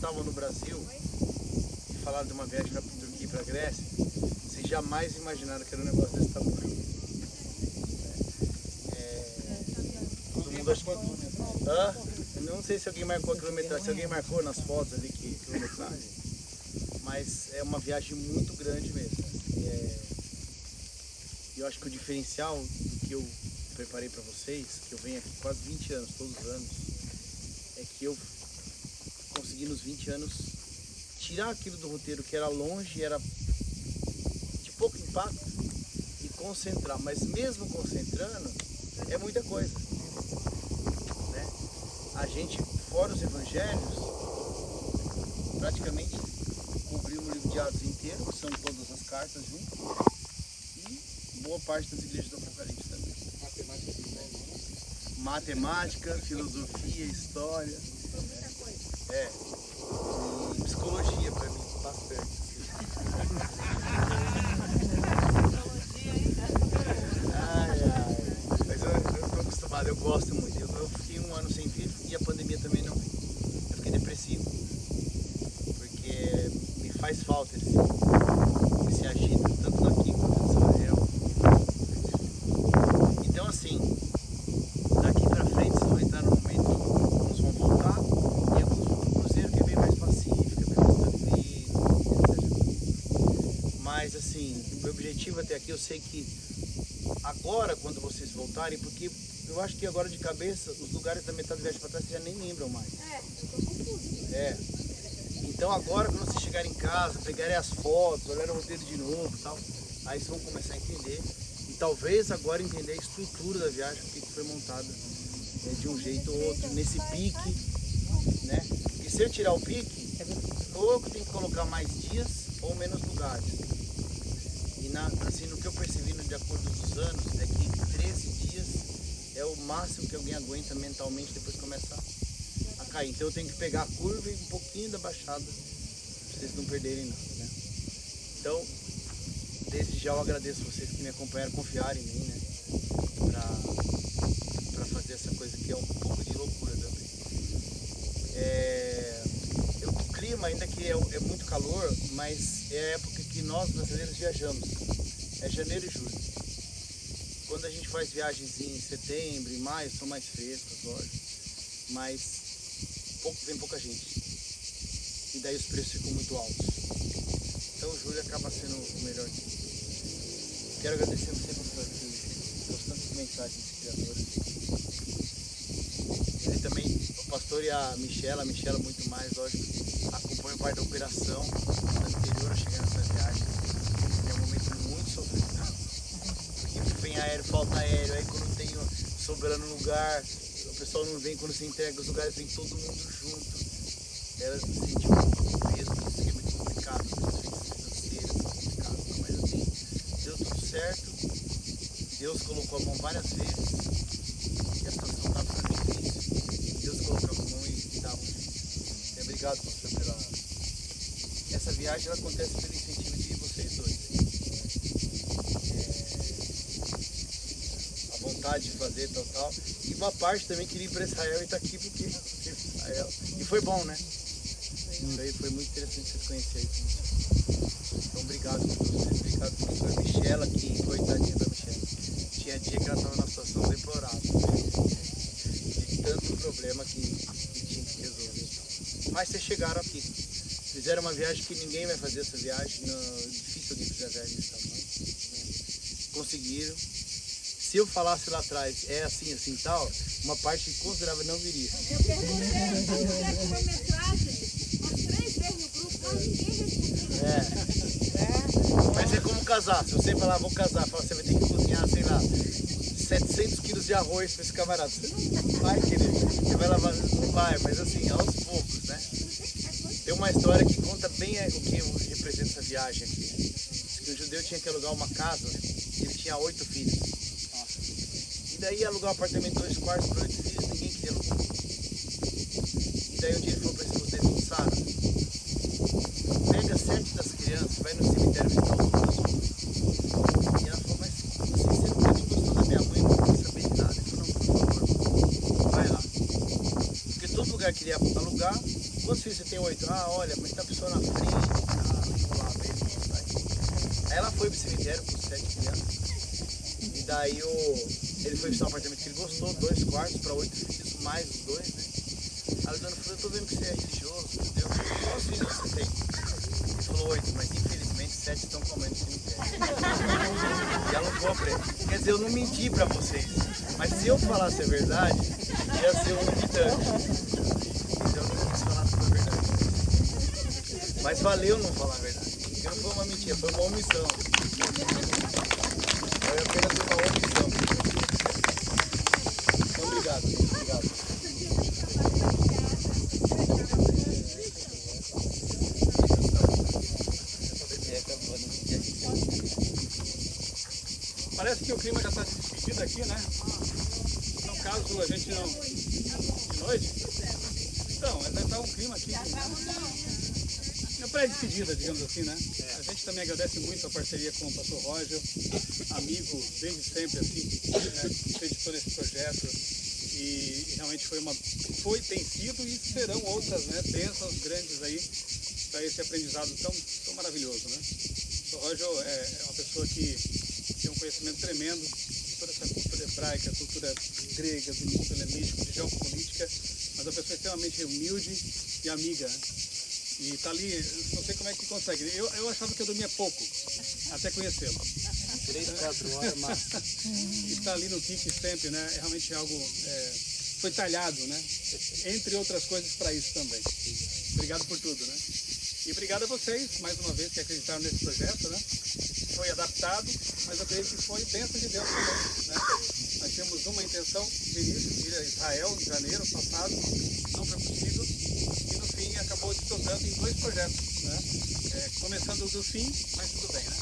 estavam no Brasil e falaram de uma viagem para a Turquia e para a Grécia, vocês jamais imaginaram que era um negócio desse tamanho. Todo mundo acha que... Eu não sei se alguém marcou a quilometragem, se alguém marcou nas fotos ali que quilometragem, mas é uma viagem muito grande mesmo. Eu acho que o diferencial do que eu preparei para vocês, que eu venho aqui quase 20 anos, todos os anos, é que eu consegui nos 20 anos tirar aquilo do roteiro que era longe, era de pouco impacto e concentrar, mas mesmo concentrando é muita coisa, né? A gente, fora os evangelhos, praticamente cobriu o livro de Atos inteiro, que são todas as cartas juntas, e boa parte das igrejas do Apocalipse também. Matemática, filosofia, história, e psicologia para mim, bastante. Mas eu estou acostumado, eu gosto muito. Eu fiquei um ano sem vir e a pandemia também não veio. Eu fiquei depressivo, porque me faz falta esse agito, tanto aqui quanto em Israel. Então assim, daqui pra frente vocês vão entrar no momento que uns vão voltar e alguns vão pro cruzeiro, que é bem mais pacífico, é bem mais tranquilo, etc. Mas assim, o meu objetivo até aqui, eu sei que agora quando vocês voltarem, porque eu acho que agora de cabeça, os lugares da metade da viagem pra trás vocês já nem lembram mais. Eu tô confuso. Então agora quando vocês chegarem em casa, pegarem as fotos, olharem o roteiro de novo e tal, aí vocês vão começar a entender. E talvez agora entender a estrutura da viagem, porque foi montada de um jeito ou outro, nesse pique, né? E se eu tirar o pique, ou eu tenho que colocar mais dias ou menos lugares. E assim, no que eu percebi de acordo com os anos, é que 13 dias é o máximo que alguém aguenta mentalmente, depois começa a cair. Então eu tenho que pegar a curva e um pouquinho da baixada, pra vocês não perderem nada, né? Então, desde já eu agradeço vocês que me acompanharam, confiarem em mim, né? Pra fazer essa coisa que é um pouco de loucura também. O clima, ainda que é muito calor, mas é a época que nós brasileiros viajamos. É janeiro e julho. Quando a gente faz viagens em setembro e maio, são mais frescas, lógico. Mas vem pouca gente. E daí os preços ficam muito altos. Então julho acaba sendo o melhor dia. Quero agradecer a você, pastor, que trouxe tantas mensagens inspiradoras. E também o pastor e a Michela muito mais, lógico, acompanham parte da operação do anterior a chegar nessa viagem. É um momento muito sofrido. Porque vem aéreo, falta aéreo, aí quando tem sobrando lugar, o pessoal não vem, quando se entrega os lugares, vem todo mundo junto. Ela se sentiu um peso, isso é muito complicado, mas assim, deu tudo certo. Deus colocou a mão várias vezes e a situação estava ficando difícil. Deus colocou a mão e dava um jeito. Obrigado, pastor, pela... Essa viagem ela acontece pelo incentivo de vocês dois. A vontade de fazer tal. E uma parte também queria ir para Israel e está aqui porque Israel. E foi bom, né? Isso aí foi muito interessante vocês conhecerem. Então obrigado por vocês, obrigado por sua Michela, que coitadinha da Michela. Tinha dia que ela estava numa situação deplorável. De tanto problema que tinha que resolver. Mas vocês chegaram aqui. Fizeram uma viagem que ninguém vai fazer essa viagem. Difícil alguém fazer a viagem desse tamanho. Né? Conseguiram. Se eu falasse lá atrás, é assim, assim tal, uma parte considerável não viria. Eu perguntei a quilometragem umas 3 vezes no grupo, mas ninguém respondeu. Mas é como casar. Se você falar, vou casar, você vai ter que cozinhar, sei lá, 700 quilos de arroz para esse camarada. Você não vai querer. Você vai lavar, não vai, mas assim, aos poucos, né? Tem uma história que conta bem o que representa essa viagem aqui. Diz que um judeu tinha que alugar uma casa, ele tinha 8 filhos. E daí alugar um apartamento 2 quartos para 8 filhos, ninguém queria alugar. E daí um dia ele falou para a esposa dele, Sara, pega 7 das crianças, vai no cemitério visitar os outros. E ela falou, mas você nunca nem gostou da minha mãe, não quer saber de nada. Ele falou, não, por favor, vai lá. Porque todo lugar que ele ia alugar, lugar. Quantos filhos você tem? 8. Ah, olha, mas tem a pessoa na frente. Ah, vamos lá ver. Aí ela foi pro cemitério com 7 crianças. E daí ele foi visitar um apartamento que ele gostou, 2 quartos para 8 filhos, mais os 2, né? Aí a dona falou, eu tô vendo que você é religioso, meu Deus. Quantos filhos você tem? Ele falou 8, mas infelizmente 7 estão comendo no cemitério. E ela não compra. Quer dizer, eu não menti pra vocês. Mas se eu falasse a verdade, ia ser um limitante. Então eu não quis falar toda a verdade. Mas valeu não falar a verdade. Porque não foi uma mentira, foi uma omissão. Foi apenas uma omissão. Então, obrigado. Obrigado. Parece que o clima já está se despedindo aqui, né? Então, caso a gente não... De noite? Então, ainda está um clima aqui. É pré-despedida, digamos assim, né? A gente também agradece muito a parceria com o pastor Roger, amigo desde sempre, assim, né, que acreditou nesse projeto. E realmente tem sido e serão outras, né, bênçãos grandes aí para esse aprendizado tão maravilhoso, né? O pastor Roger é uma pessoa que tem um conhecimento tremendo de toda essa cultura hebraica, cultura grega, do mundo helenístico, de geopolítica, mas uma pessoa extremamente humilde e amiga, né? E está ali, não sei como é que consegue. Eu achava que eu dormia pouco, até conhecê-lo. 3, 4 horas, mas... E está ali no kick sempre, né? É realmente algo... foi talhado, né? Entre outras coisas para isso também. Obrigado por tudo, né? E obrigado a vocês, mais uma vez, que acreditaram nesse projeto, né? Foi adaptado, mas eu creio que foi bênção de Deus também, né? Nós tínhamos uma intenção de início, de ir a Israel em janeiro passado, não foi possível, e no fim acabou desdobando em 2 projetos, né? Começando do fim, mas tudo bem, né?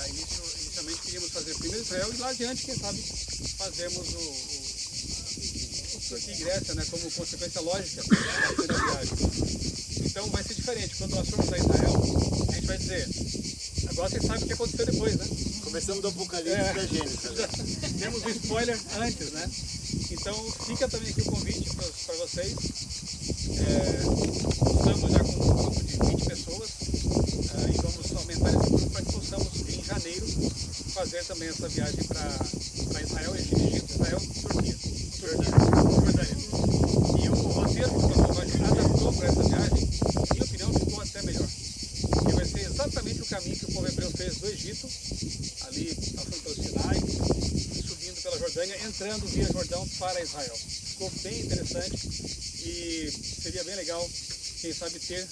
Inicialmente queríamos fazer primeiro Israel e lá adiante, quem sabe, fazemos Turquia e Grécia, né? Como consequência lógica da viagem. Então vai ser diferente, quando nós formos a Israel, a gente vai dizer, agora vocês sabem o que aconteceu depois, né? Começamos do Apocalipse da Gênesis. Temos um spoiler antes, né? Então fica também aqui o convite para vocês. Estamos já com um grupo de 20 pessoas e vamos aumentar esse grupo para que possamos, em janeiro, fazer também essa viagem para Israel, Egito, Israel e Turquia. Jordânia. E o roteiro que o pastor Roger adaptou para essa viagem, na minha opinião, ficou até melhor. Porque vai ser exatamente o caminho que o povo hebreu fez do Egito, ali passando pelo Sinai, subindo pela Jordânia, entrando via Jordão para Israel. Ficou bem interessante e seria bem legal, quem sabe, ter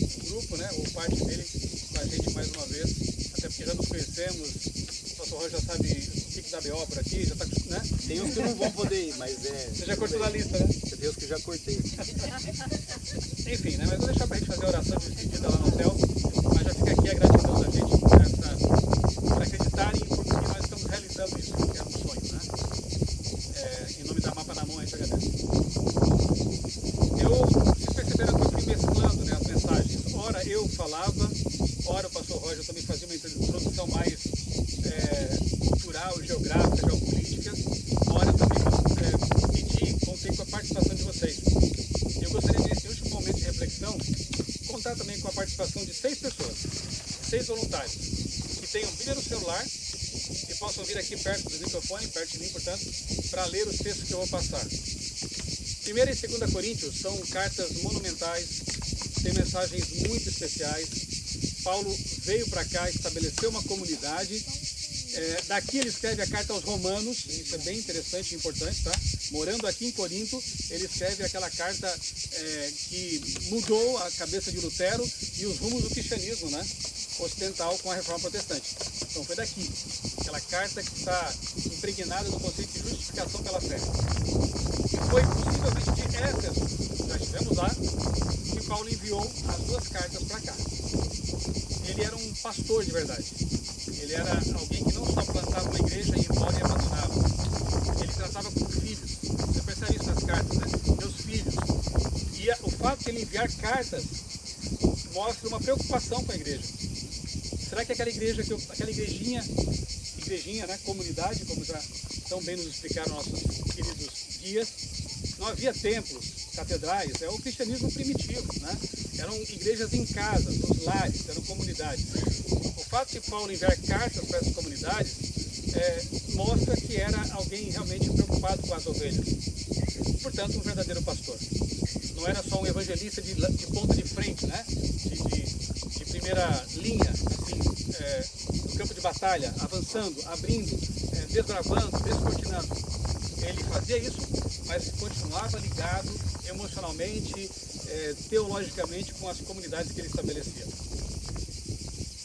um grupo, né, ou parte dele com a gente mais uma vez, até porque já nos conhecemos, o pastor Roger já sabe o que dá BO por aqui, já está, né? Tem uns que não vão poder ir, mas Você já cortou a lista, né? Tem uns que já cortei. Enfim, né? Mas vou deixar para a gente fazer a oração de despedida lá no hotel, mas já fica aqui a gratidão da gente por acreditarem porque nós estamos realizando isso, que é um sonho, né? Em nome da Mapa na Mão, a gente agradece. Vocês perceberam que eu fui mesclando, né, as mensagens. Ora eu falava, ora o pastor Roger também fazia uma introdução mais cultural, geográfica, geopolítica. Ora eu também contei com a participação de vocês. Eu gostaria, nesse último momento de reflexão, contar também com a participação de 6 pessoas, 6 voluntários, que tenham Bíblia no celular e possam vir aqui perto do microfone, perto de mim, portanto, para ler os textos que eu vou passar. 1ª e 2ª Coríntios são cartas monumentais, têm mensagens muito especiais. Paulo veio para cá, estabeleceu uma comunidade. Daqui ele escreve a carta aos Romanos, isso é bem interessante e importante, tá? Morando aqui em Corinto, ele escreve aquela carta que mudou a cabeça de Lutero e os rumos do cristianismo, né? Ocidental com a Reforma Protestante. Então foi daqui, aquela carta que está impregnada do conceito de justificação pela fé. E foi possivelmente de Éfeso, já estivemos lá, que Paulo enviou as 2 cartas para cá. Ele era um pastor de verdade. Ele era alguém que não só plantava uma igreja e ia embora e abandonava. Ele tratava com filhos. Você percebe isso nas cartas, né? Meus filhos. E o fato de ele enviar cartas mostra uma preocupação com a igreja. Será que aquela igreja, aquela igrejinha, né, comunidade, como já tão bem nos explicaram nossos queridos guias, não havia templos, catedrais, é o cristianismo primitivo, né? Eram igrejas em casas, nos lares, eram comunidades. O fato de Paulo enviar cartas para essas comunidades mostra que era alguém realmente preocupado com as ovelhas. Portanto, um verdadeiro pastor. Não era só um evangelista de ponta de frente, né? De primeira linha, assim, no campo de batalha, avançando, abrindo, desbravando, descortinando. Ele fazia isso, mas continuava ligado emocionalmente, teologicamente com as comunidades que ele estabelecia.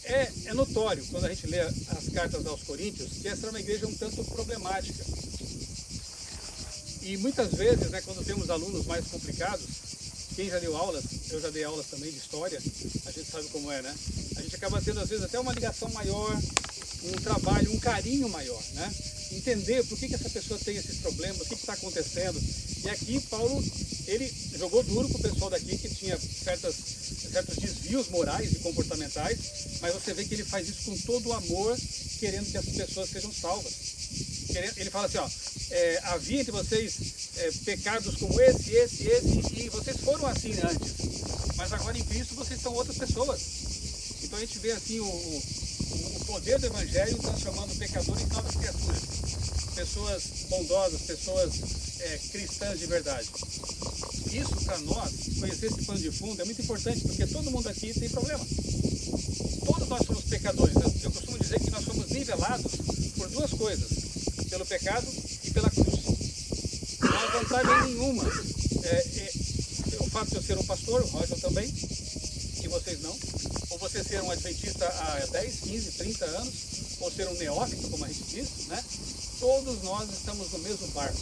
É notório, quando a gente lê as cartas aos Coríntios, que essa era uma igreja um tanto problemática. E muitas vezes, né, quando temos alunos mais complicados, quem já deu aulas, eu já dei aulas também de história, a gente sabe como é, né? A gente acaba tendo às vezes até uma ligação maior, um trabalho, um carinho maior, né? Entender por que essa pessoa tem esses problemas, o que está acontecendo. E aqui Paulo, ele jogou duro com o pessoal daqui que tinha certos desvios morais e comportamentais, mas você vê que ele faz isso com todo o amor, querendo que as pessoas sejam salvas. Ele fala assim, ó, havia entre vocês pecados como esse, e vocês foram assim antes, mas agora em Cristo vocês são outras pessoas. Então a gente vê assim o poder do Evangelho transformando pecadores em novas criaturas, pessoas bondosas, pessoas cristãs de verdade. Isso para nós, conhecer esse pano de fundo é muito importante, porque todo mundo aqui tem problema. Todos nós somos pecadores. Eu costumo dizer que nós somos nivelados por duas coisas, pelo pecado e pela cruz. Não há vantagem nenhuma. O fato de eu ser um pastor, o Roger também, e vocês não, ou você ser um adventista há 10, 15, 30 anos, ou ser um neófito, como a gente diz, né? Todos nós estamos no mesmo barco,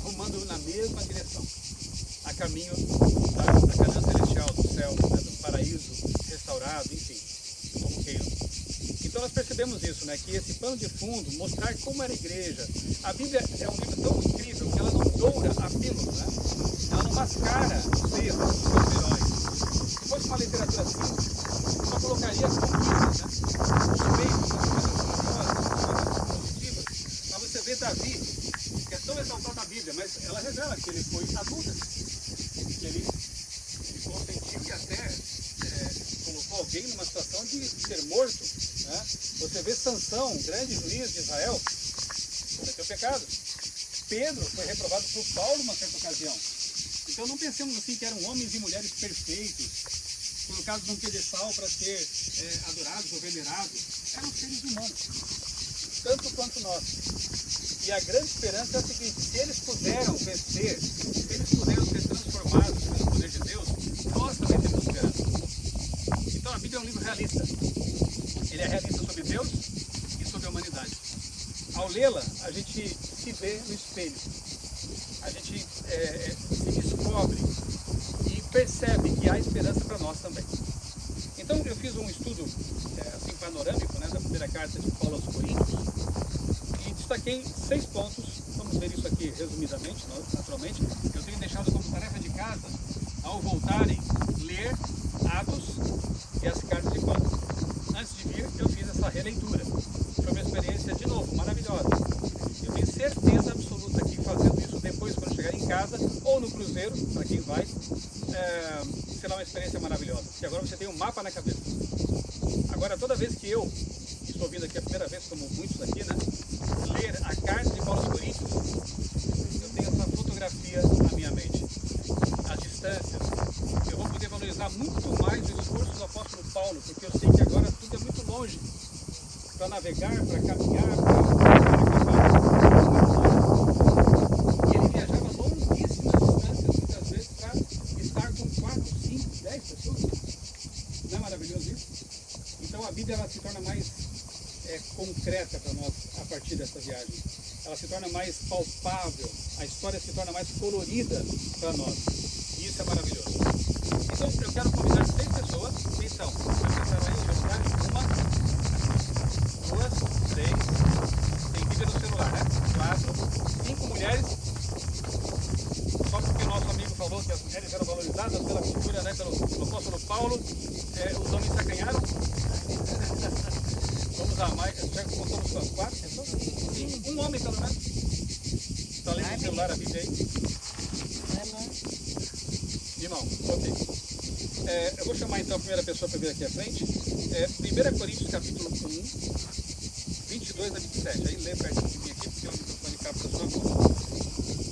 rumando na mesma direção, a caminho da Canaã celestial, do céu, né? Do paraíso restaurado, enfim, como queiram. Então nós percebemos isso, né? Que esse pano de fundo, mostrar como era a igreja. A Bíblia é um livro tão incrível que ela não doura a pílula, né? Ela não mascara os erros dos heróis. Se fosse uma literatura simples, só colocaria as conquistas, né? Os feitos, as coisas positivas. Mas você vê Davi, que é tão exaltado na Bíblia, mas ela revela que ele foi adulto, que ele consentiu que até colocou alguém numa situação de ser morto, né? Você vê Sansão, grande juiz de Israel, cometeu pecado. Pedro foi reprovado por Paulo numa certa ocasião. Então não pensemos assim que eram homens e mulheres perfeitos, colocados num pedestal para ser adorados ou venerados. Eram seres humanos, tanto quanto nós. E a grande esperança é a seguinte: se eles puderam vencer, se eles puderam ser transformados pelo poder de Deus, nós também temos esperança. Então a Bíblia é um livro realista. Ele é realista sobre Deus e sobre a humanidade. Ao lê-la, a gente se vê no espelho. A gente se descobre e percebe que há esperança para nós também. Então eu fiz um estudo assim, panorâmico, né, da primeira carta de Paulo aos Coríntios e destaquei 6 pontos. Vamos ver isso aqui resumidamente, naturalmente. Eu tenho deixado como tarefa de casa, ao voltarem, ler Atos e as cartas de Paulo. Antes de vir, eu fiz essa releitura. Foi uma experiência, de novo, maravilhosa. Eu tenho certeza absoluta que fazendo isso depois, quando chegar em casa, ou no cruzeiro, para quem vai, será uma experiência maravilhosa. Porque agora você tem um mapa na cabeça. Agora, toda vez que eu estou vindo aqui a primeira vez, como muitos aqui, né, ler a carta de Paulo aos Coríntios, eu tenho essa fotografia na minha mente. As distâncias. Eu vou poder valorizar muito mais o esforço do apóstolo Paulo, porque eu sei que agora tudo é muito longe. Para navegar, para caminhar, e ele viajava longuíssimas distâncias, muitas vezes, para estar com 4, 5, 10 pessoas. Não é maravilhoso isso? Então a Bíblia ela se torna mais concreta para nós a partir dessa viagem. Ela se torna mais palpável, a história se torna mais colorida para nós. E isso é maravilhoso. Então eu quero convidar 6 pessoas. Quem são? Vai pensar aí, universitários? 1, 2, 3. Tem Bíblia no celular, né? 4, 5 mulheres. Só porque o nosso amigo falou que as mulheres eram valorizadas pela cultura, né? Pelo apóstolo Paulo, os homens se acanharam. Vamos lá, mais. Já contamos com as 4 pessoas? Sim, um homem pelo menos. Está lendo no celular a Bíblia aí? Ok. Eu vou chamar então a primeira pessoa para vir aqui à frente. 1 Coríntios capítulo 1, 22 a 27. Aí lê perto de mim aqui, porque o microfone capta a sua voz.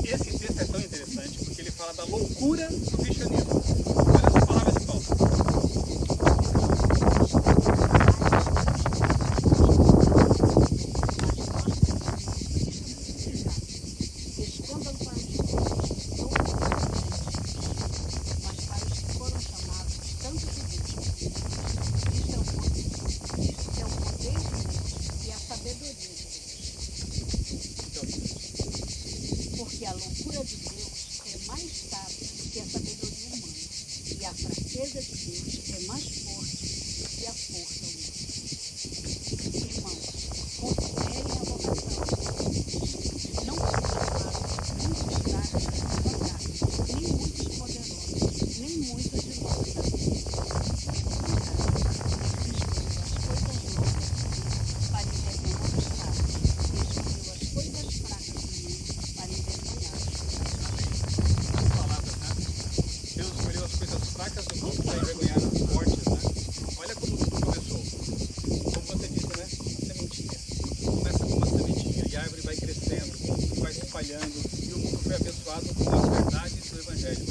Esse texto é tão interessante porque ele fala da loucura do cristianismo. Olha as palavras de Paulo. Escândalo para os judeus, loucura para os gentios, mas para os que foram chamados, tanto judeus como gregos. Isto é o poder de Deus e a sabedoria de Deus. Porque a loucura de Deus é mais sábia do que a sabedoria humana, e a fraqueza de Deus é mais forte do que a força humana. Irmãos, considerem a vocação de vocês. Não foram chamados muitos fracos da sua carne, nem muitos poderosos, nem muitos de nossa sabedoria. Pelo contrário, Cristo escolheu as coisas loucas para envergonhar os sábios, e escolheu as coisas fracas do mundo para envergonhar os fortes. As palavras, né? Deus escolheu as coisas fracas do mundo para envergonhar as fortes, né? Olha como tudo começou. Como você disse, né? A sementinha. Começa com uma sementinha e a árvore vai crescendo, vai se espalhando, e o mundo foi abençoado com as verdades do Evangelho.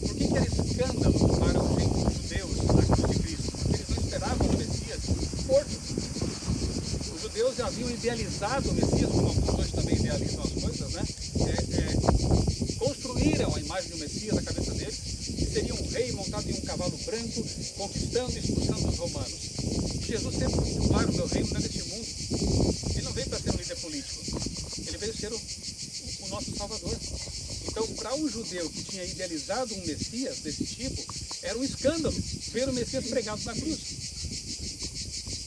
Por que era escândalo para os judeus a cruz de Cristo? Porque eles não esperavam o Messias morto. Os judeus já haviam idealizado o Messias, como alguns hoje também idealizam as coisas, né? Construíram a imagem do Messias na cabeça deles, que seria um rei montado em um cavalo branco, conquistando e expulsando os romanos. E Jesus sempre falou, claro, meu reino não é deste mundo. Ele não veio para ser um líder político, ele veio ser o nosso Salvador. Então, para um judeu que tinha idealizado um Messias desse tipo, era um escândalo ver o Messias pregado na cruz.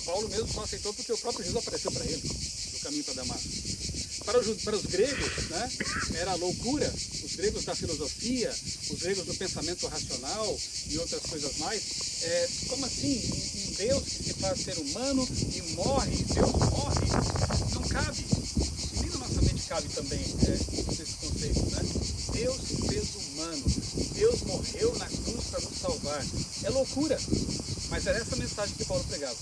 Paulo mesmo só aceitou porque o próprio Jesus apareceu para ele no caminho para Damasco. Para os gregos, né, era loucura. Os gregos da filosofia, os gregos do pensamento racional e outras coisas mais. Como assim? Um Deus que se faz ser humano e morre, Deus morre? Não cabe. E nem na nossa mente cabe também esse conceito, né? Deus se fez humano. Deus morreu na cruz para nos salvar. É loucura. Mas era essa mensagem que Paulo pregava.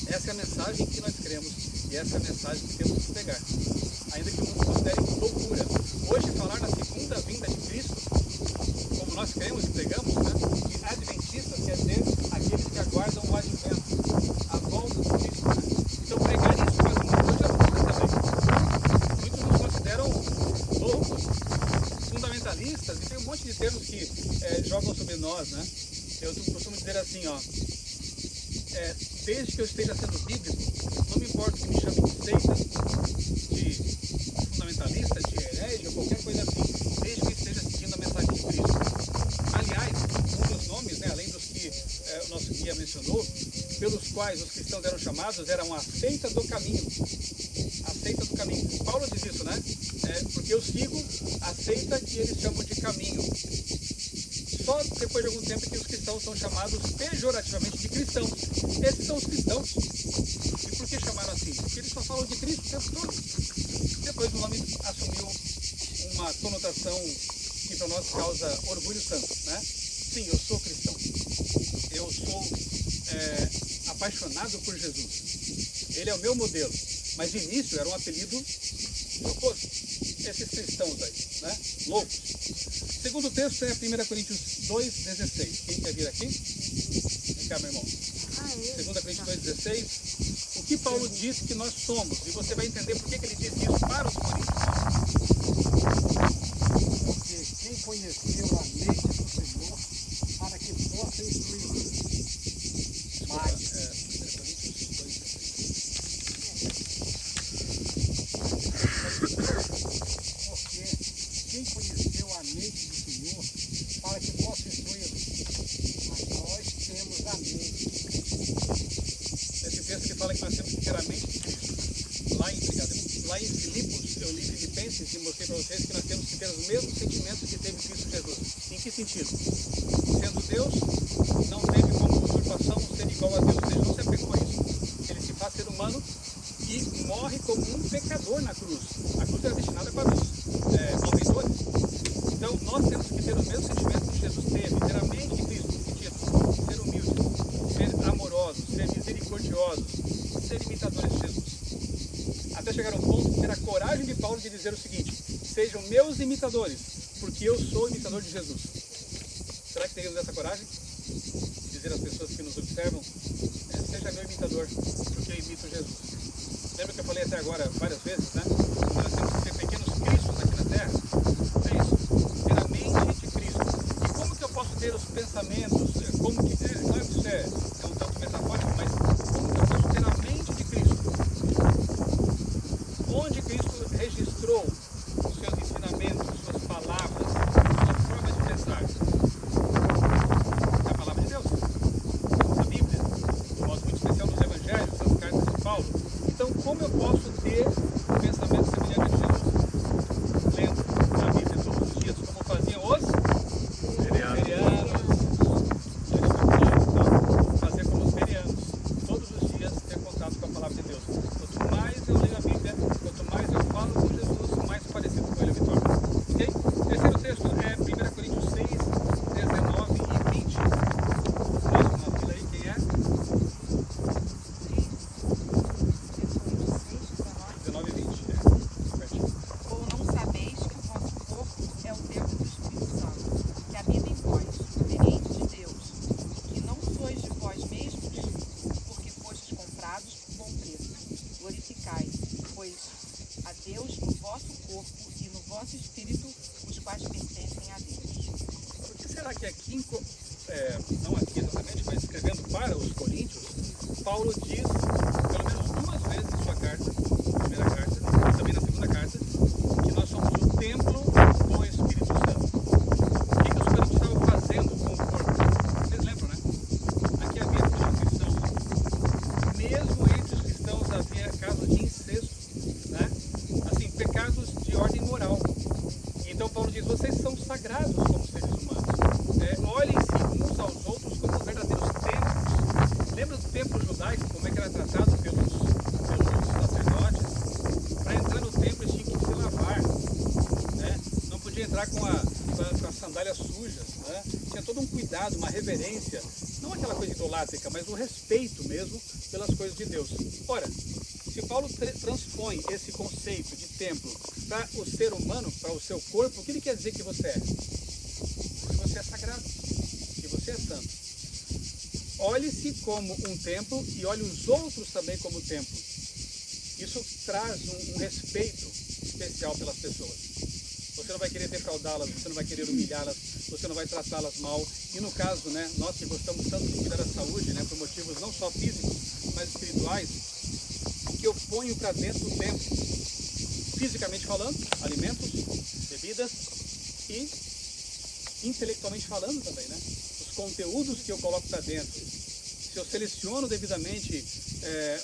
Essa é a mensagem que nós cremos e essa é a mensagem que temos que pregar. Ainda que o mundo considere loucura. Hoje, falar na segunda vinda de Cristo, como nós cremos e pregamos, né? E adventistas quer dizer aqueles que aguardam o advento, a volta de Cristo. Né? Então, pregar isso para o mundo hoje é loucura também. Muitos nos consideram loucos, fundamentalistas, e tem um monte de termos que jogam sobre nós, né? Eu costumo dizer assim, ó. Desde que eu esteja sendo bíblico, não me importa que me chamem de seita, de fundamentalista, de herege ou qualquer coisa assim, desde que esteja seguindo a mensagem de Cristo. Aliás, um dos nomes, né, além dos que o nosso guia mencionou, pelos quais os cristãos eram chamados, eram a seita do caminho. A seita do caminho. Paulo diz isso, né? Porque eu sigo a seita que eles chamam de caminho. Só depois de algum tempo que os cristãos são chamados pejorativamente de cristãos. Esses são os cristãos. E por que chamaram assim? Porque eles só falam de Cristo o tempo todo. Depois o nome assumiu uma conotação que para nós causa orgulho santo, né? Sim, eu sou cristão. Eu sou apaixonado por Jesus. Ele é o meu modelo. Mas de início era um apelido jocoso. Esses cristãos aí, né? Loucos. Segundo texto é 1 Coríntios 2,16. Quem quer vir aqui? Vem cá, meu irmão. 2 Coríntios 2,16. O que Paulo diz que nós somos? E você vai entender por que ele disse isso para os coríntios. Porque quem conheceu a mente do Senhor para que possa instruir mais. 1 Coríntios 2,16. Porque quem conheceu a mente do Senhor para que possa instruí-lo. Mas nós temos a mente. Esse texto que fala que nós temos que ter a mente de Cristo. Lá em Filipos, eu li Filipenses e mostrei para vocês que nós temos que ter os mesmos sentimentos que teve Cristo Jesus. Em que sentido? Sendo Deus, não teve como usurpação ser igual a Deus. Ou seja, não se apegou a isso. Ele se faz ser humano e morre como um pecador na cruz. A cruz era destinada para os malfeitores. Então, nós temos que ter os mesmos sentimentos de dizer o seguinte: sejam meus imitadores, porque eu sou imitador de Jesus. Será que teríamos essa coragem? Dizer às pessoas que nos observam: seja meu imitador, porque eu imito Jesus. Lembra que eu falei até agora várias vezes, né? Nós temos que ser pequenos cristos aqui na Terra. É isso, ter a mente de Cristo. E como que eu posso ter os pensamentos? Como que, claro que isso é um tanto metafórico, mas como que eu posso ter a mente de Cristo? Onde Cristo registrou os seus ensinamentos, suas palavras, sua forma de pensar? É a palavra de Deus, a Bíblia, de modo muito especial nos Evangelhos, nas cartas de Paulo. Então, como eu posso ter um pensamento semelhante a Jesus? Lendo a Bíblia todos os dias, como faziam os bereanos. Fazer como os bereanos, todos os dias ter contato com a palavra de Deus. Quanto mais eu leio a Bíblia, quanto mais eu falo com Jesus, mais parecido com ele eu me torno. Ok? Terceiro texto é 1 Coríntios 6, 19 e 20. Mostra uma fila aí, quem é? 19 e 20. Certinho. Ou não sabeis que o vosso corpo é o templo do Espírito Santo, que habita em vós, diferente de Deus, que não sois de vós mesmos, porque fostes comprados por bom preço. Glorificai, pois, a Deus no vosso corpo e no vosso espírito, os quais pertencem a Deus. Por que será que aqui, não aqui exatamente, mas escrevendo para os Coríntios, Paulo diz, pelo menos 2 vezes em sua carta, na primeira carta, e também na segunda carta, que nós somos o templo do Espírito Santo. O que os Coríntios estavam fazendo com o corpo? Vocês lembram, né? Aqui havia prostituição. Mesmo entre os cristãos havia casos de incesto, né? Assim, pecados de ordem moral. Então Paulo diz: vocês são sagrados como seres humanos. Olhem-se uns aos outros como verdadeiros templos. Lembra do templo judaico, como é que era tratado pelos sacerdotes? Para entrar no templo eles tinham que se lavar, né? Não podia entrar com as sandálias sujas, né? Tinha todo um cuidado, uma reverência, não aquela coisa idolátrica, mas o respeito mesmo pelas coisas de Deus. Ora, se Paulo transpõe esse conceito de templo para o ser humano, para o seu corpo, o que ele quer dizer que você é? Que você é sagrado, que você é santo. Olhe-se como um templo e olhe os outros também como templo. Isso traz um respeito especial pelas pessoas. Você não vai querer defraudá-las, você não vai querer humilhá-las, você não vai tratá-las mal. E no caso, né, nós que gostamos tanto de cuidar da saúde, né, por motivos não só físicos, mas espirituais, o que eu ponho para dentro do templo, fisicamente falando, alimentos, bebidas, e intelectualmente falando também, né? Os conteúdos que eu coloco para dentro. Se eu seleciono devidamente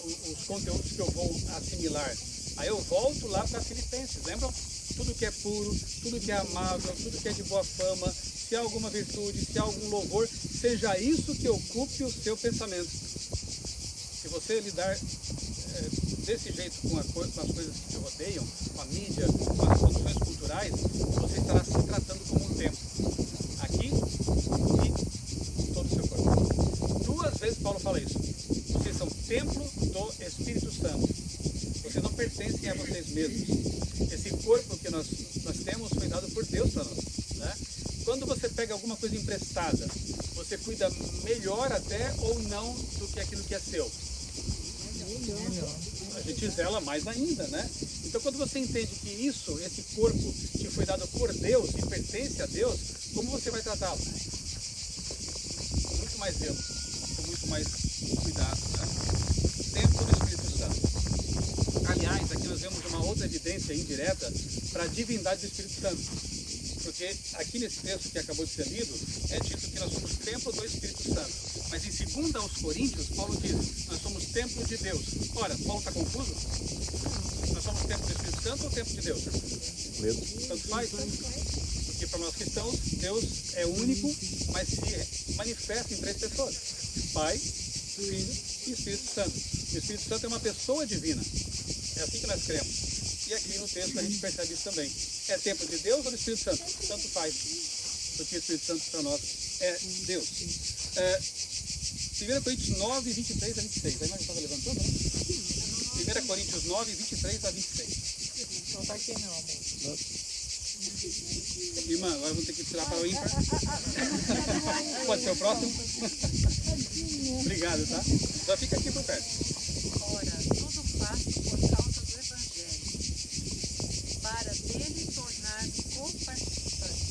os conteúdos que eu vou assimilar, aí eu volto lá para Filipenses, lembram? Tudo que é puro, tudo que é amável, tudo que é de boa fama, se há alguma virtude, se há algum louvor, seja isso que ocupe o seu pensamento. Se você lidar desse jeito com as coisas que te rodeiam, com a mídia, com as condições culturais, você estará se tratando como um templo. Aqui e todo o seu corpo. 2 vezes Paulo fala isso. Vocês são templo do Espírito Santo. Vocês não pertencem a vocês mesmos. Esse corpo que nós temos foi dado por Deus para nós, né? Quando você pega alguma coisa emprestada, você cuida melhor até ou não do que aquilo que é seu? A gente zela mais ainda, né? Então quando você entende que esse corpo te foi dado por Deus e pertence a Deus, como você vai tratá-lo? Com muito mais zelo, com muito mais cuidado, né? Templo do Espírito Santo. Aliás, aqui nós vemos uma outra evidência indireta para a divindade do Espírito Santo. Porque aqui nesse texto que acabou de ser lido, é dito que nós somos templo do Espírito Santo. Mas em 2 aos Coríntios, Paulo diz, nós somos templo de Deus. Ora, Paulo está confuso? Nós somos templo do Espírito Santo ou templo de Deus? Tanto faz, né? Porque para nós cristãos, Deus é único, mas se manifesta em 3 pessoas. Pai, Filho e Espírito Santo. O Espírito Santo é uma pessoa divina. É assim que nós cremos. E aqui no texto a gente percebe isso também. É templo de Deus ou do Espírito Santo? Tanto faz. Porque o Espírito Santo para nós é Deus. 1 Coríntios 9, 23 a 26. Aí nós estamos levantando, né? 1 Coríntios 9, 23 a 26. Não tá aqui não, amor. Irmã, agora vamos ter que tirar para o ímpar. Pode ser o próximo? Obrigado, tá? Já fica aqui por perto. Ora, tudo faço por causa do Evangelho, para dele tornar-me co-participante.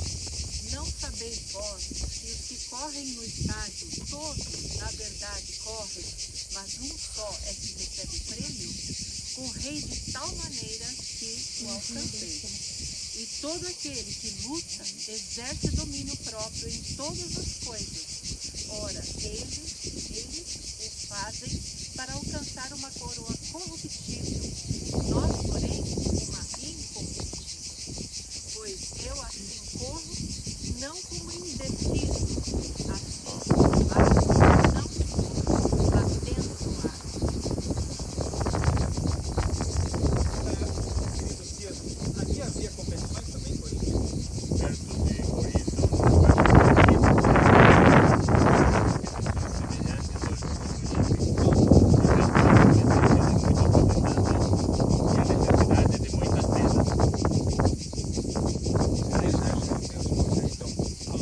Não sabeis vós que os que correm no estádio, todos, na verdade, correm, mas um só é que recebe prêmio? Correi de tal maneira que o alcancei. E todo aquele que luta exerce domínio próprio em todas as coisas. Ora, eles o fazem para alcançar uma coroa corruptível. Nós, porém, uma incorruptível. Pois eu assim corro, não como indeciso, assim mas não como abençoado. Queridos dias, aqui havia competições também, Corinthians. Perto de Corinto,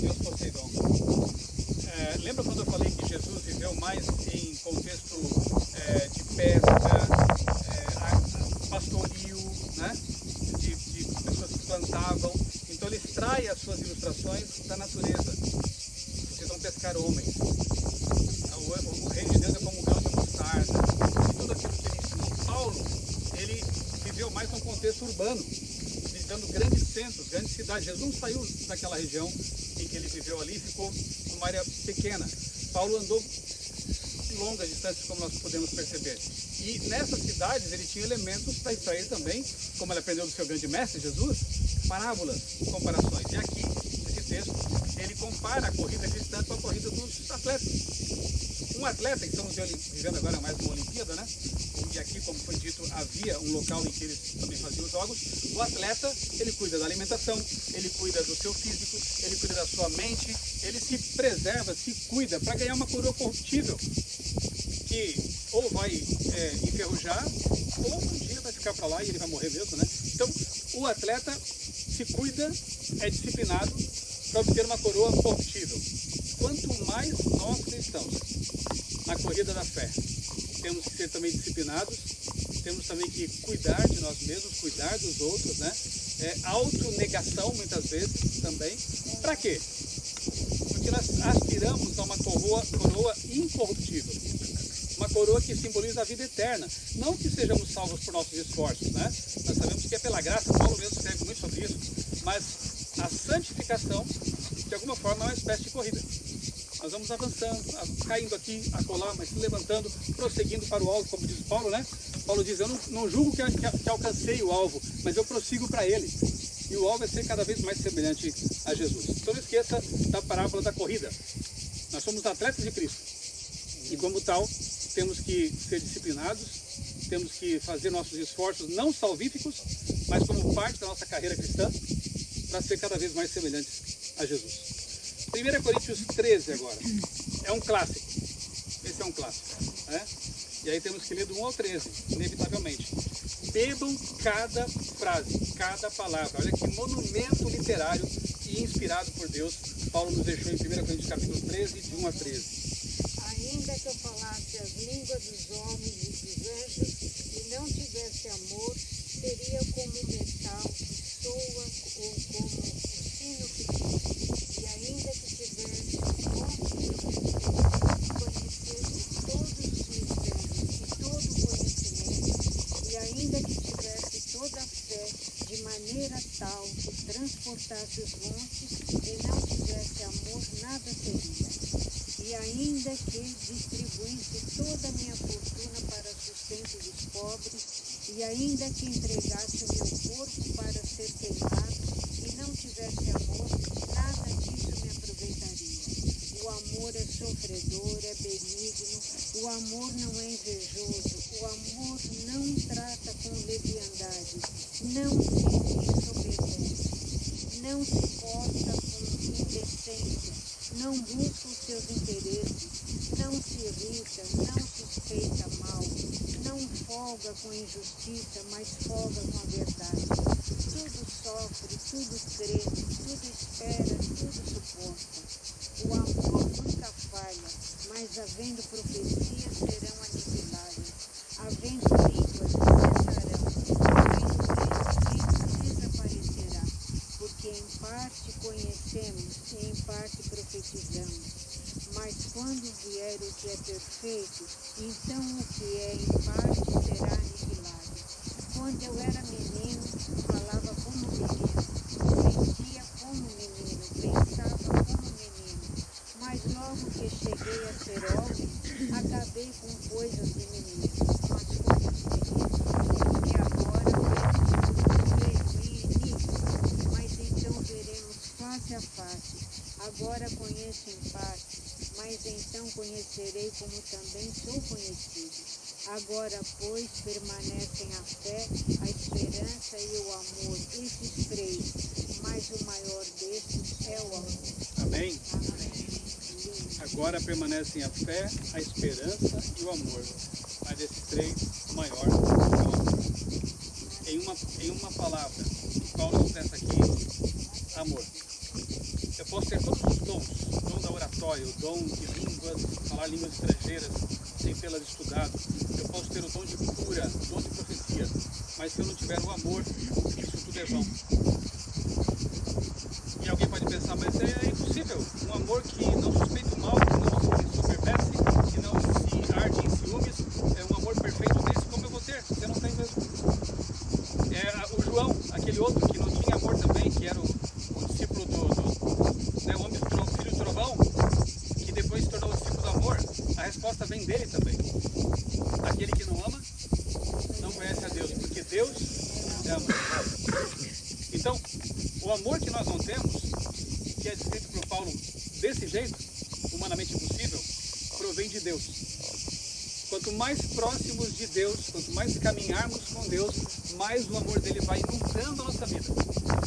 Deus Poseidon. Lembra quando eu falei que Jesus viveu mais em contexto de pesca, pastoril, né? de pessoas que plantavam? Então ele extrai as suas ilustrações da natureza. Vocês vão pescar homens. O reino de Deus é como um grão de mostarda. E tudo aquilo que ele ensinou. Paulo, ele viveu mais num contexto urbano, visitando grandes centros, grandes cidades. Jesus não saiu daquela região em que ele viveu ali, ficou numa área pequena. Paulo andou longas distâncias, como nós podemos perceber. E nessas cidades ele tinha elementos para extrair também, como ele aprendeu do seu grande mestre Jesus, parábolas, comparações. E aqui, nesse texto, ele compara a corrida cristã com a corrida dos atletas. Um atleta, que estamos vivendo agora mais uma Olimpíada, né? E aqui, como foi dito, havia um local em que eles também faziam os jogos. O atleta, ele cuida da alimentação, ele cuida do seu físico, ele cuida da sua mente, ele se preserva, se cuida para ganhar uma coroa corruptível, que ou vai enferrujar, ou um dia vai ficar para lá e ele vai morrer mesmo, né? Então, o atleta se cuida, é disciplinado para obter uma coroa corruptível. Quanto mais nós cristãos, na corrida da fé, temos que ser também disciplinados, temos também que cuidar de nós mesmos, cuidar dos outros, né? Autonegação, muitas vezes, também. Para quê? Porque nós aspiramos a uma coroa incorruptível. Uma coroa que simboliza a vida eterna. Não que sejamos salvos por nossos esforços, né? Nós sabemos que é pela graça, Paulo mesmo escreve muito sobre isso, mas a santificação, de alguma forma, é uma espécie de corrida. Nós vamos avançando, caindo aqui, acolá, mas se levantando, prosseguindo para o alvo, como diz Paulo, né? Paulo diz, eu não julgo que alcancei o alvo, mas eu prossigo para ele. E o alvo é ser cada vez mais semelhante a Jesus. Então não esqueça da parábola da corrida. Nós somos atletas de Cristo. E como tal, temos que ser disciplinados, temos que fazer nossos esforços não salvíficos, mas como parte da nossa carreira cristã, para ser cada vez mais semelhantes a Jesus. 1 Coríntios 13 agora, é um clássico, esse é um clássico, né? E aí temos que ler do 1 ao 13, inevitavelmente. Bebam cada frase, cada palavra, olha que monumento literário e inspirado por Deus, Paulo nos deixou em 1 Coríntios capítulo 13, de 1 a 13. Ainda que eu falasse as línguas dos homens e dos anjos e não tivesse amor, seria como um metal que soa ou como o sino que diz. E ainda que tivesse conhecesse todos os mistérios e todo o conhecimento, e ainda que tivesse toda a fé de maneira tal que transportasse os montes e não tivesse amor, nada seria. E ainda que distribuísse toda a minha fortuna para o sustento dos pobres, e ainda que entregasse o meu corpo para ser queimado, e não tivesse amor, nada disso me aproveitaria. O amor é sofredor, é benigno, o amor não é invejoso, o amor não trata com leviandade, não se ensoberbece, não se porta com indecência, não busca os seus interesses, não se irrita, não suspeita mal, não não folga com a injustiça, mas folga com a verdade. Tudo sofre, tudo crê, tudo espera, tudo suporta. O amor nunca falha, mas havendo profecias serão aniquiladas, havendo línguas cessarão, havendo crença desaparecerá, porque em parte conhecemos e em parte profetizamos. Mas quando vier o que é perfeito, então o que é em parte será aniquilado. Quando eu era menino, falava como menino, sentia como menino, pensava como menino. Mas logo que cheguei a ser homem, acabei com coisas de menino, com as coisas de menino. E agora vejo e inico, mas então veremos face a face. Agora conheço em parte, mas então conhecerei como também sou conhecido. Agora, pois, permanecem a fé, a esperança e o amor, esses três, mas o maior destes é o amor. Amém? Amém. Agora permanecem a fé, a esperança e o amor. Mas desses três, o maior é o amor. Em uma palavra, Paulo expressa aqui, amor. Eu posso ter todos os dons, o dom da oratória, o dom de línguas, falar línguas estrangeiras sem tê-las estudado. Eu posso ter o dom de cura, o dom de profecia, mas se eu não tiver o amor, isso tudo é vão. E alguém pode pensar, mas é impossível. Um amor que não suspeita o mal, que não se soberbece, que não se arde em ciúmes, é um amor perfeito desse, como eu vou ter? Você não tem mesmo. O João, aquele outro que não tinha amor também, que era o discípulo o homem filho do trovão, que depois se tornou o discípulo do amor, a resposta vem dele também. Aquele que não ama, não conhece a Deus, porque Deus é amor. Então, o amor que nós não temos, que é descrito por Paulo desse jeito, humanamente impossível, provém de Deus. Quanto mais próximos de Deus, quanto mais caminharmos com Deus, mais o amor dele vai inundando a nossa vida.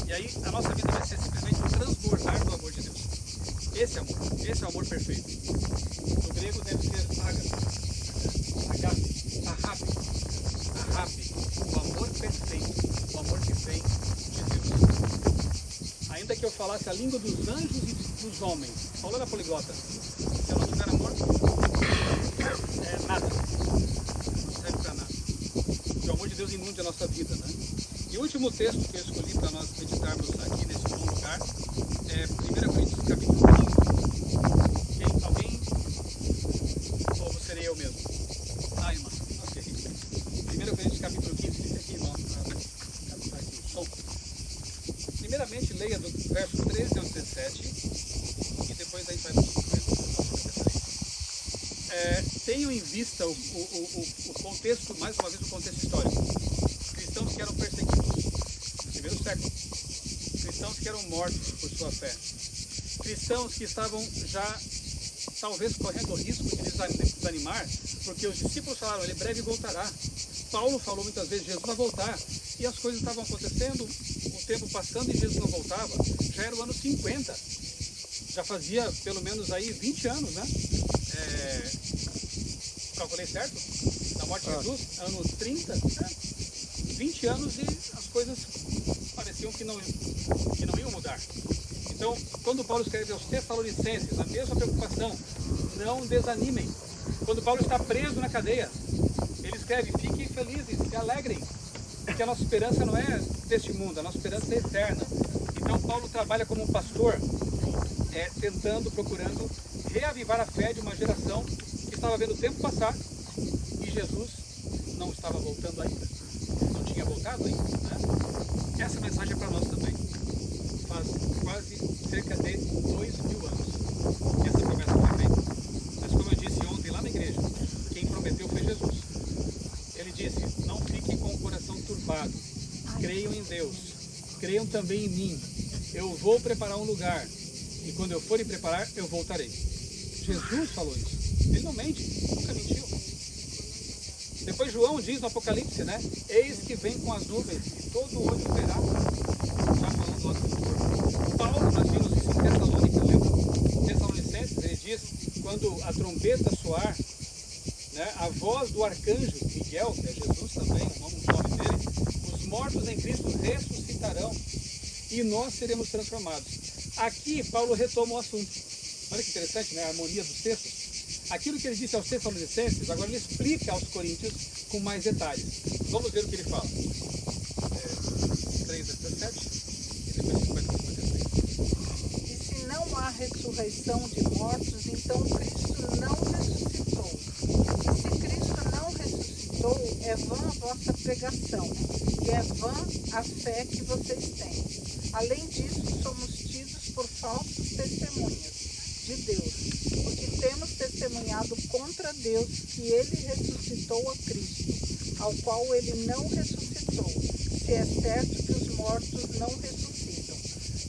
E aí a nossa vida vai ser simplesmente um transbordar do amor de Deus. Esse amor, esse é o amor perfeito. No grego deve ser agape, o amor perfeito, o amor que vem de Deus. Ainda que eu falasse a língua dos anjos e dos homens, Paulo era poliglota, se eu não tiver amor, nada, não serve para nada. Que o amor de Deus inunde a nossa vida, né? E o último texto que eu escolhi para nós meditarmos aqui nesse bom lugar é 1 Coríntios capítulo 15. Alguém? Ou serei eu mesmo? Irmã. Ok. 1 Coríntios capítulo 15, fica aqui, irmão, para captar aqui o som. Primeiramente, leia do verso 13 ao 17 e depois aí vai para o verso 13. Tenham em vista o contexto, mais uma vez, o contexto histórico. Cristãos que eram perseguidos no primeiro século, cristãos que eram mortos por sua fé, cristãos que estavam já talvez correndo o risco de desanimar, porque os discípulos falaram, ele breve voltará. Paulo falou muitas vezes, Jesus vai voltar, e as coisas estavam acontecendo, o tempo passando e Jesus não voltava. Já era o ano 50, já fazia pelo menos aí 20 anos, né? Calculei certo? Da morte de Jesus, ano 30, né? 20 anos e as coisas pareciam que não iam mudar. Então, quando Paulo escreve aos Tessalonicenses, a mesma preocupação, não desanimem. Quando Paulo está preso na cadeia, ele escreve, fiquem felizes, se alegrem, porque a nossa esperança não é deste mundo, a nossa esperança é eterna. Então, Paulo trabalha como um pastor, procurando reavivar a fé de uma geração que estava vendo o tempo passar e Jesus não estava voltando ainda. Não tinha voltado ainda, né? Essa mensagem é para nós também. Faz quase cerca de 2000 anos que essa promessa foi feita. Mas como eu disse ontem lá na igreja, quem prometeu foi Jesus. Ele disse, não fiquem com o coração turbado, creiam em Deus, creiam também em mim. Eu vou preparar um lugar e quando eu for preparar, eu voltarei. Jesus falou isso. Ele não mente, nunca mentiu. Depois João diz no Apocalipse, né? Eis que vem com as nuvens e todo olho verá. Já falando do nosso Senhor. Paulo, nós vimos isso em Tessalônica, lembra? Tessalonicenses, ele diz, quando a trombeta soar, né, a voz do arcanjo, que Miguel, que é Jesus também, o nome dele, os mortos em Cristo ressuscitarão e nós seremos transformados. Aqui Paulo retoma o assunto. Olha que interessante, né? A harmonia dos textos. Aquilo que ele disse aos Tessalonicenses, agora ele explica aos Coríntios com mais detalhes. Vamos ver o que ele fala. 3:17 e depois 50:53. E se não há ressurreição de mortos, então Cristo não ressuscitou. E se Cristo não ressuscitou, é vã a vossa pregação, e é vã a fé que vocês têm. Além disso, somos tidos por falsos testemunhas de Deus, porque temos testemunhado contra Deus que ele ressuscitou a Cristo, ao qual ele não ressuscitou, se é certo que os mortos não ressuscitam.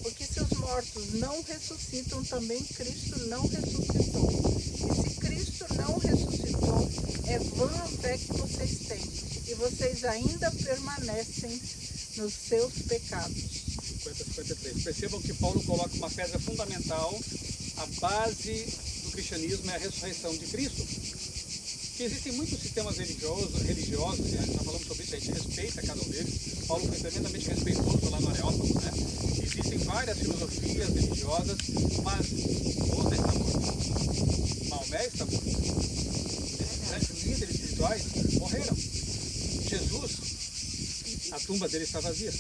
Porque se os mortos não ressuscitam, também Cristo não ressuscitou. E se Cristo não ressuscitou, é vã a fé que vocês têm, e vocês ainda permanecem nos seus pecados. 50:53. Percebam que Paulo coloca uma pedra fundamental. A base do cristianismo é a ressurreição de Cristo. Que existem muitos sistemas religiosos, já falamos sobre isso, a gente respeita cada um deles. Paulo foi tremendamente respeitoso lá no Areópago, né? Existem várias filosofias religiosas, mas Buda está morto, Maomé está morto, esses grandes líderes espirituais morreram. Jesus, a tumba dele está vazia.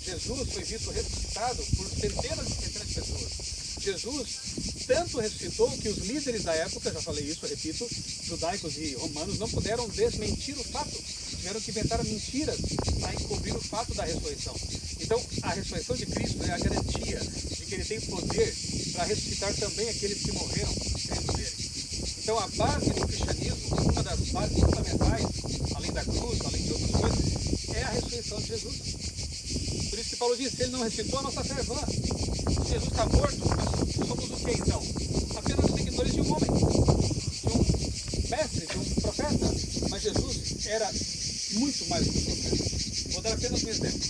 Jesus foi visto ressuscitado por centenas e centenas de pessoas. Jesus tanto ressuscitou que os líderes da época, já falei isso, repito, judaicos e romanos, não puderam desmentir o fato. Tiveram que inventar mentiras para encobrir o fato da ressurreição. Então, a ressurreição de Cristo é a garantia de que ele tem poder para ressuscitar também aqueles que morreram crendo nele. Então, a base do cristianismo, uma das bases fundamentais, além da cruz, além de outras coisas, é a ressurreição de Jesus. Por isso que Paulo diz, se ele não ressuscitou, a nossa fé é vã. Se Jesus está morto, nós somos o que então? Apenas seguidores de um homem, de um mestre, de um profeta. Mas Jesus era muito mais do que um profeta. Vou dar apenas um exemplo.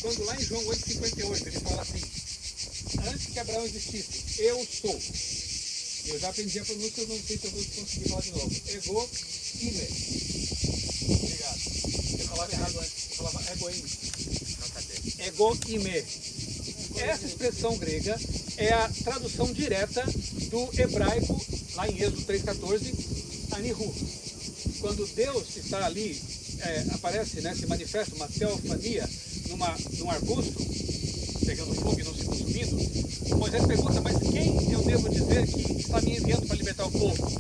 Quando lá em João 8,58 ele fala assim, antes que Abraão existisse, eu sou. Eu já aprendi a pronúncia, eu não sei se eu vou conseguir falar de novo. Ego ime. Obrigado. Eu falava errado antes, eu falava egoime. Ego ime. Essa expressão grega é a tradução direta do hebraico, lá em Êxodo 3,14, anihu. Quando Deus está ali, aparece, né, se manifesta uma teofania num arbusto, pegando fogo e não se consumindo, Moisés pergunta, mas quem eu devo dizer que está me enviando para libertar o povo?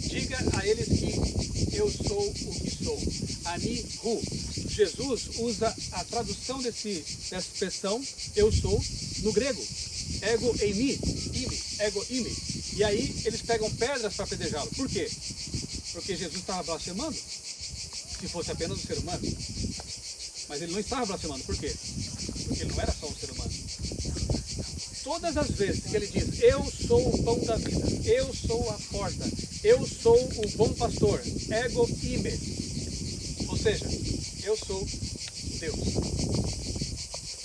Diga a eles que eu sou o que sou. Anihu. Jesus usa a tradução dessa expressão, eu sou, no grego. Ego eimi, ime, ego ime. E aí eles pegam pedras para apedrejá-lo. Por quê? Porque Jesus estava blasfemando. Se fosse apenas um ser humano. Mas ele não estava blasfemando. Por quê? Porque ele não era só um ser humano. Todas as vezes que ele diz, eu sou o pão da vida, eu sou a porta, eu sou o bom pastor, ego ime. Ou seja, eu sou Deus.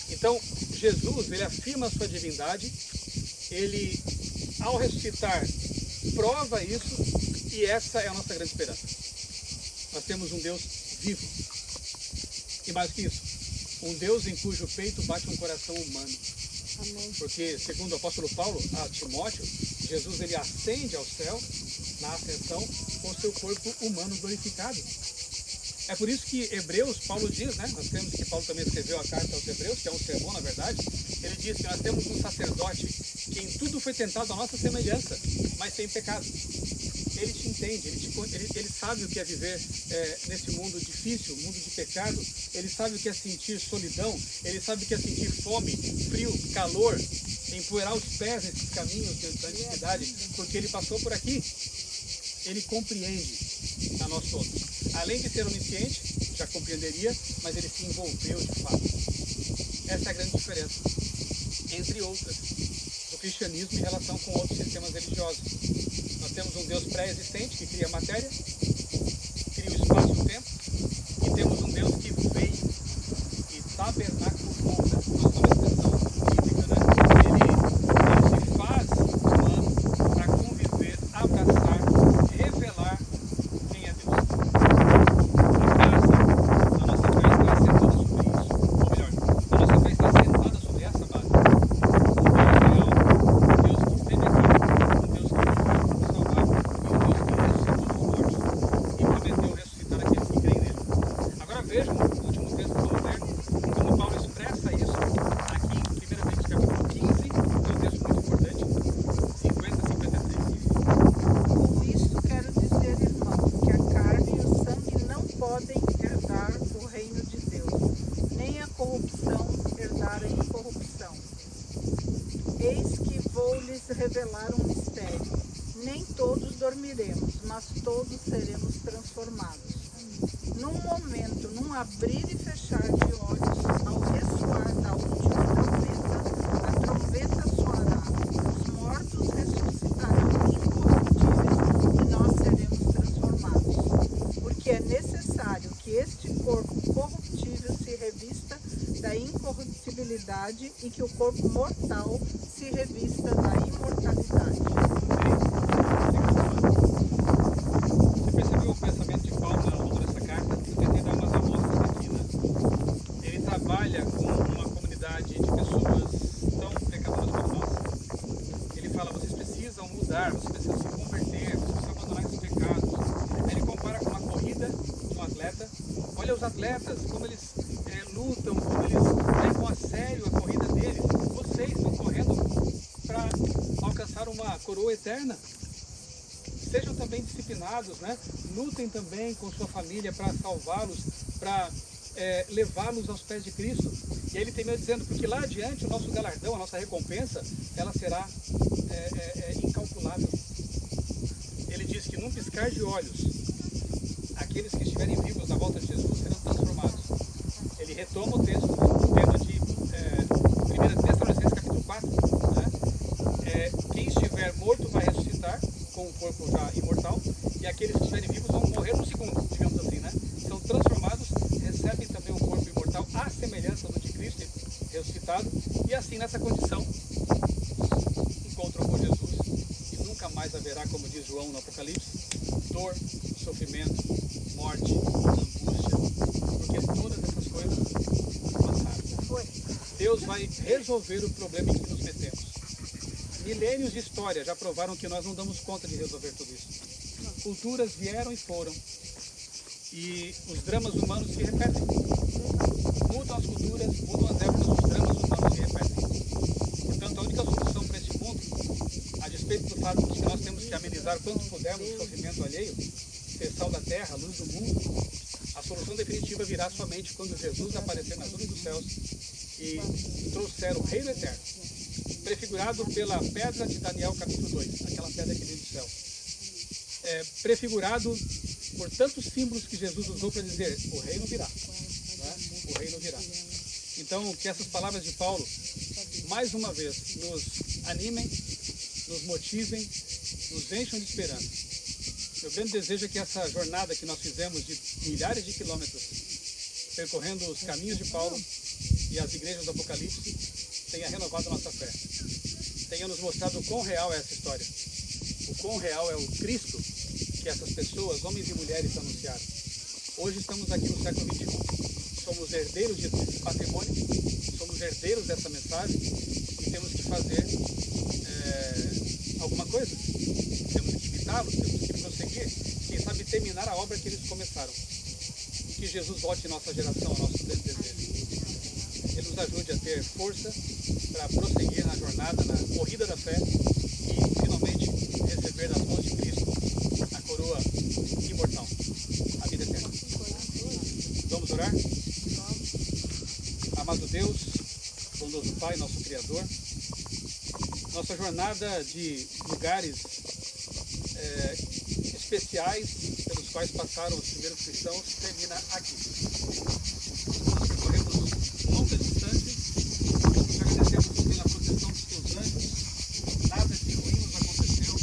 Então, Jesus, ele afirma a sua divindade, ele, ao ressuscitar, prova isso, e essa é a nossa grande esperança. Nós temos um Deus vivo. E mais que isso, um Deus em cujo peito bate um coração humano. Amém. Porque, segundo o apóstolo Paulo a Timóteo, Jesus ele ascende ao céu, na ascensão, com seu corpo humano glorificado. É por isso que Hebreus, Paulo diz, né? Nós temos que Paulo também escreveu a carta aos Hebreus, que é um sermão, na verdade. Ele diz que nós temos um sacerdote que em tudo foi tentado à nossa semelhança, mas sem pecado. Ele te entende, ele sabe o que é viver nesse mundo difícil, mundo de pecado. Ele sabe o que é sentir solidão, ele sabe o que é sentir fome, frio, calor, empoeirar os pés nesses caminhos da antiguidade, porque ele passou por aqui. Ele compreende a nós todos. Além de ser onisciente, já compreenderia, mas ele se envolveu de fato. Essa é a grande diferença, entre outras, do cristianismo em relação com outros sistemas religiosos. Nós temos um Deus pré-existente que cria a matéria, cria o espaço e o tempo, e temos um Deus que veio e tabernaculou, nós temos uma expressão bíblica, né? Ele se faz humano para conviver, abraçar, revelar quem é Deus. Nem todos dormiremos, mas todos seremos transformados. Num momento, num abrir e fechar de olhos, ao ressoar da última trombeta, a trombeta soará, os mortos ressuscitarão incorruptíveis e nós seremos transformados. Porque é necessário que este corpo corruptível se revista da incorruptibilidade e que o corpo mortal se revista da imortalidade. Você percebeu o pensamento de Paulo ao longo dessa carta? Eu tentei dar umas amostras aqui, né? Ele trabalha com uma comunidade de pessoas tão pecadoras como nós. Ele fala, vocês precisam mudar, vocês precisam se converter, vocês precisam abandonar esses pecados. Ele compara com uma corrida de um atleta. Olha os atletas, como eles lutam, como eles levam a sério a corrida deles. Vocês estão correndo para alcançar uma coroa eterna. Sejam também disciplinados, né? Lutem também com sua família para salvá-los, para levá-los aos pés de Cristo. E aí ele termina dizendo, porque lá adiante o nosso galardão, a nossa recompensa, ela será incalculável. Ele diz que num piscar de olhos, aqueles que estiverem vivos na volta de Jesus serão transformados. Ele retoma o texto do tema de 1 Tessalonicenses capítulo 4, né? Quem estiver morto vai ressuscitar com o corpo já imortal, e aqueles que estiverem vivos vão morrer no segundo, digamos assim, né? São transformados, recebem também um corpo imortal à semelhança do de Cristo ressuscitado, e assim nessa condição encontram com Jesus, e nunca mais haverá, como diz João no Apocalipse, dor, sofrimento, morte, angústia, porque todas essas coisas passaram. Deus vai resolver o problema em que nos metemos. Milênios de história já provaram que nós não damos conta de resolver tudo isso. Culturas vieram e foram. E os dramas humanos se repetem. Mudam as culturas, mudam as épocas, os dramas humanos se repetem. Portanto, a única solução para esse mundo, a despeito do fato de que nós temos que amenizar quanto pudermos o sofrimento alheio, ser sal da terra, luz do mundo, a solução definitiva virá somente quando Jesus aparecer nas nuvens dos céus e trouxer o reino eterno, prefigurado pela pedra de Daniel capítulo 2, aquela pedra que vem do céu. Prefigurado por tantos símbolos que Jesus usou para dizer, o reino virá, né? O reino virá. Então, que essas palavras de Paulo, mais uma vez, nos animem, nos motivem, nos encham de esperança. Meu grande desejo é que essa jornada que nós fizemos de milhares de quilômetros, percorrendo os caminhos de Paulo e as igrejas do Apocalipse, tenha renovado a nossa fé. Tenha nos mostrado o quão real é essa história. O quão real é o Cristo que essas pessoas, homens e mulheres, anunciaram. Hoje estamos aqui no século XXI. Somos herdeiros desse patrimônio, somos herdeiros dessa mensagem e temos que fazer alguma coisa. Temos que imitá-los, temos que prosseguir, quem sabe terminar a obra que eles começaram. E que Jesus volte em nossa geração, ao nosso grande desejo. Ele nos ajude a ter força para prosseguir na jornada, na corrida da fé e finalmente receber das mãos de Cristo a coroa imortal, a vida eterna. Vamos orar? Amado Deus, bondoso Pai, nosso Criador, nossa jornada de lugares especiais pelos quais passaram os primeiros cristãos termina aqui. Nós percorremos longas distâncias, te agradecemos pela proteção dos teus anjos, nada de ruim nos aconteceu,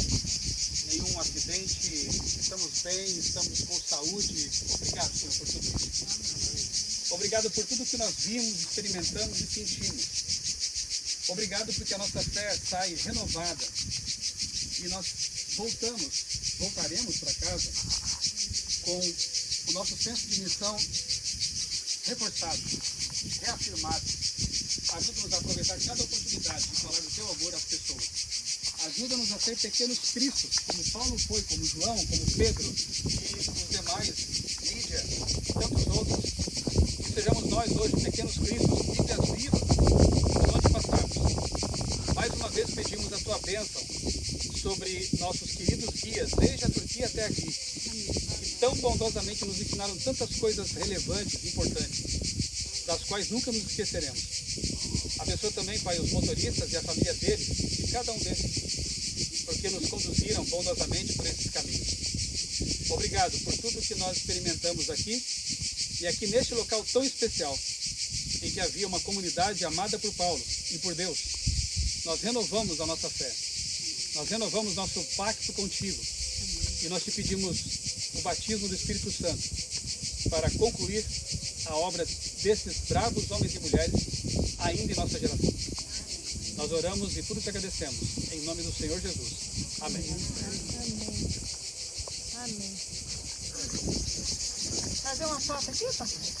nenhum acidente, estamos bem, estamos com saúde. Obrigado, Senhor, por tudo isso. Obrigado por tudo que nós vimos, experimentamos e sentimos. Obrigado porque a nossa fé sai renovada e nós voltaremos para casa com o nosso senso de missão reforçado, reafirmado. Ajuda-nos a aproveitar cada oportunidade de falar do teu amor às pessoas. Ajuda-nos a ser pequenos cristos, como Paulo foi, como João, como Pedro e os demais, Lídia e tantos outros. Que sejamos nós hoje pequenos cristos, Bíblias vivas, por onde passarmos. Mais uma vez pedimos a tua bênção sobre nossos queridos guias, desde a Turquia até aqui, que tão bondosamente nos ensinaram tantas coisas relevantes, importantes, das quais nunca nos esqueceremos. Abençoa também, Pai, os motoristas e a família deles, e cada um deles, por porque nos conduziram bondosamente por esses caminhos. Obrigado por tudo que nós experimentamos aqui e aqui neste local tão especial, em que havia uma comunidade amada por Paulo e por Deus. Nós renovamos a nossa fé, nós renovamos nosso pacto contigo e nós te pedimos o batismo do Espírito Santo para concluir a obra desses bravos homens e mulheres ainda em nossa geração. Nós oramos e tudo te agradecemos, em nome do Senhor Jesus. Amém. Amém. Fazer uma foto aqui, papai?